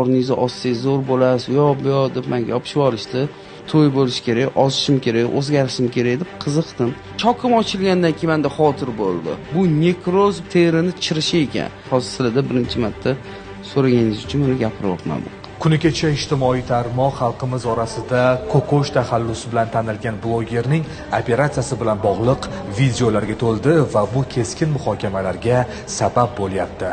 Qorningizni ochsangiz zo'r bo'lasiz, u yoq bu yoq deb menga yopishib yuborishdi. To'y bo'lish kerak, ozishim kerak, o'zgarishim kerak deb qiziqdim. Chokim ochilgandan keyin menda xotir bo'ldi. Bu nekroz terini chirishi ekan. Hozir sizlarda birinchi marta so'raganingiz uchun buni gapiryapman. Kuni kecha ijtimoiy tarmoq xalqimiz orasida ko'kosh taxallusi bilan tanilgan blogerning operatsiyasi bilan bog'liq videolarga to'ldi va bu keskin muhokamalarga sabab bo'lyapti.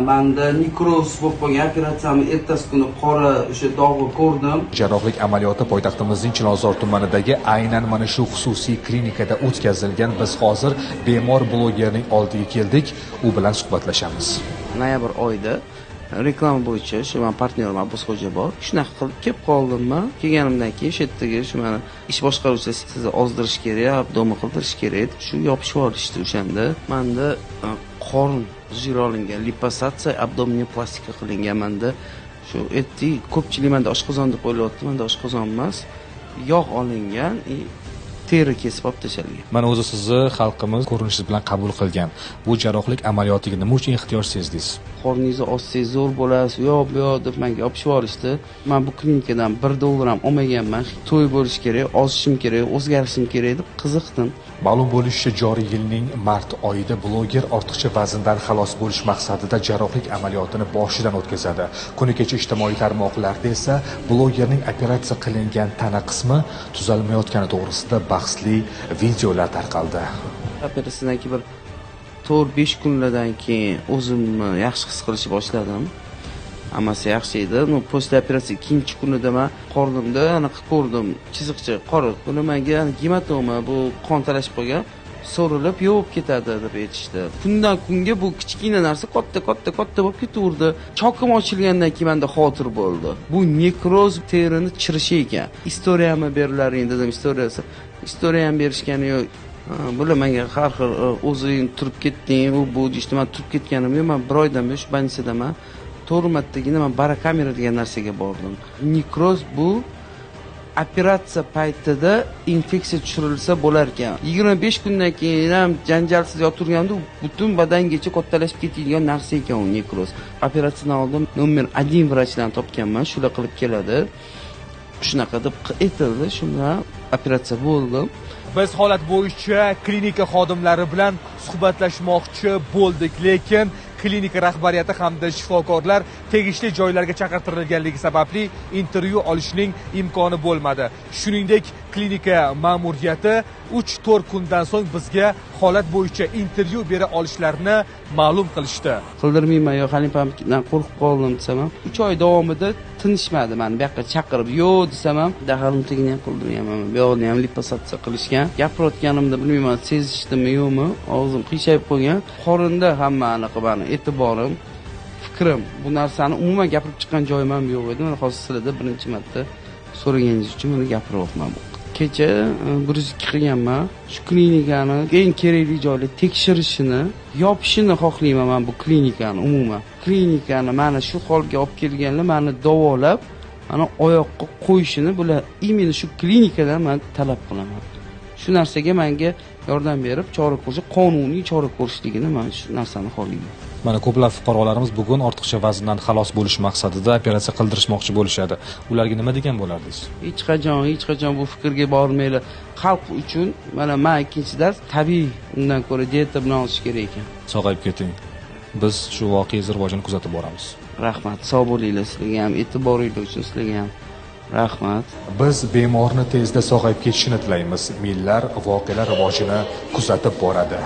Menda nekroz bo'lib qolgan, operatsiyani ertasi kuni qora o'sha dog'ni ko'rdim. Jarrohlik amaliyoti poytaxtimizning Chilonzor tumanidagi aynan mana shu xususiy klinikada o'tkazilgan. Biz hozir bemor blogerning oldiga keldik, u bilan suhbatlashamiz. Noyabr oyida reklama bo'yicha shu men partnyorim Abbosxo'ja bor. Shunaqa qilib kelib qoldim-mi? Kelganimdan keyin shu yerdagi shu meni ish boshqaruvchisi sizni ozdirish kerak, abdoma qildirish kerak. Shu yopishib yuborishdi o'shanda. Menda qorin jir olingan, liposatsiya, abdominoplastika qilingan. Menda shu ko'pchilik menda oshqozon deb o'ylayapti. Menda oshqozon emas, yog' olingan, teri kesib olib tashalgan. Mana o'zi sizni xalqimiz ko'rinishingiz bilan qabul qilgan. Bu jarrohlik amaliyotiga nima uchun ehtiyoj sezdingiz? Qorningizni ochsangiz zo'r bo'lasiz, u yoq bu yoq deb menga yopishib yuborishdi. Men bu klinikadan $1 ham olmaganman. To'y bo'lish kerak, ozishim kerak, o'zgarishim kerak deb qiziqdim. Ma'lum bo'lishicha, joriy yilning mart oyida bloger ortiqcha vazndan xalos bo'lish maqsadida jarrohlik amaliyotini boshidan o'tkazadi. Kuni kecha ijtimoiy tarmoqlarda esa blogerning operatsiya qilingan tana qismi tuzalmayotgani to'g'risida bahsli videolar tarqaldi. Operatsiyadan keyin bir 4-5 kunlardan keyin o'zimni yaxshi his qilishni boshladim. Hammasi yaxshi edi. Post operatsiya ikkinchi kunida men qornimda aniq ko'rdim, chiziqcha qora. Buni menga gematoma, bu qon talashib qolgan, so'rilib yovib ketadi deb aytishdi. Kundan kunga bu kichkina narsa katta bo'lib ketaverdi. Chokim ochilgandan keyin menda xotir bo'ldi. Bu nekroz terini chirishi ekan. Istoriyami berilaring dedim, istoriya ham berishgani yo'q. Bular menga har xil o'zing turib ketding, bu deyishdi. Men turib ketganim yo'q. Men bir oydan beri shu больницadaman. To'g'rimatdagina men barakamera degan narsaga bordim. Nekroz bu operatsiya paytida infeksiya tushirilsa bo'lar ekan. 25 kundan keyin ham janjalsiz yoturganda butun badangacha kattalashib ketadigan narsa ekan u nekroz. Operatsiyadan oldin nomer 1 vrachlarni topganman, shular qilib keladi. Shunaqa deb aytildi, shunga operatsiya bo'ldi. Biz holat bo'yicha klinika xodimlari bilan suhbatlashmoqchi bo'ldik, lekin klinika rahbariyati hamda shifokorlar tegishli joylarga chaqirtirilganligi sababli intervyu olishning imkoni bo'lmadi. Shuningdek, klinika ma'muriyati 3-4 kundan so'ng bizga holat bo'yicha intervyu bera olishlarini ma'lum qilishdi. Qildirmayman yo Xalipamdan qo'rqib qoldim desam ham 3 oy davomida tinishmadi meni. Bu yoqqa chaqirib, "Yo'q" desam ham, daxlimtigini ham qildirganman. Bu yoqni ham liposatsiya qilishgan. Gapirayotganimda bilmayman, sezishdimi yo'qmi, og'zim qiyshayib qolgan. Qorinda hammani qilib e'tiborim, fikrim, bu narsani umuman gapirib chiqqan joyim ham yo'q edi. Mana hozir sizlarda birinchi marta so'raganingiz uchun buni gapiryapman. Kecha 102 qilganman. Shu klinikani eng kerakli joylar tekshirishini, yopishini xohlayman men bu klinikani umuman. Klinikani mana shu holga olib kelganlar meni davolab, mana oyoqqa qo'yishini bular imенно shu klinikadan men talab qilaman. Shu narsaga menga yordam berib, chora ko'rish, qonuniy chora ko'rishligini men shu narsani xohlayman. Mana ko'plab fuqarolarimiz bugun ortiqcha vazndan xalos bo'lish maqsadida operatsiya qildirishmoqchi bo'lishadi. Ularga nima degan bo'lardingiz? Hech qachon bu fikrga bormaylar. Xalq uchun mana men ikkinchi dars tabiiy, undan ko'ra dieta bilan olish kerak ekan. Sog'ayib keting. Biz shu voqea rivojini kuzatib boramiz. Rahmat. Sog' bo'linglar, sizlarga ham e'tiboringiz uchun sizlarga ham rahmat. Biz bemorni tezda sog'ayib ketishini tilaymiz. Millar voqealar rivojini kuzatib boradi.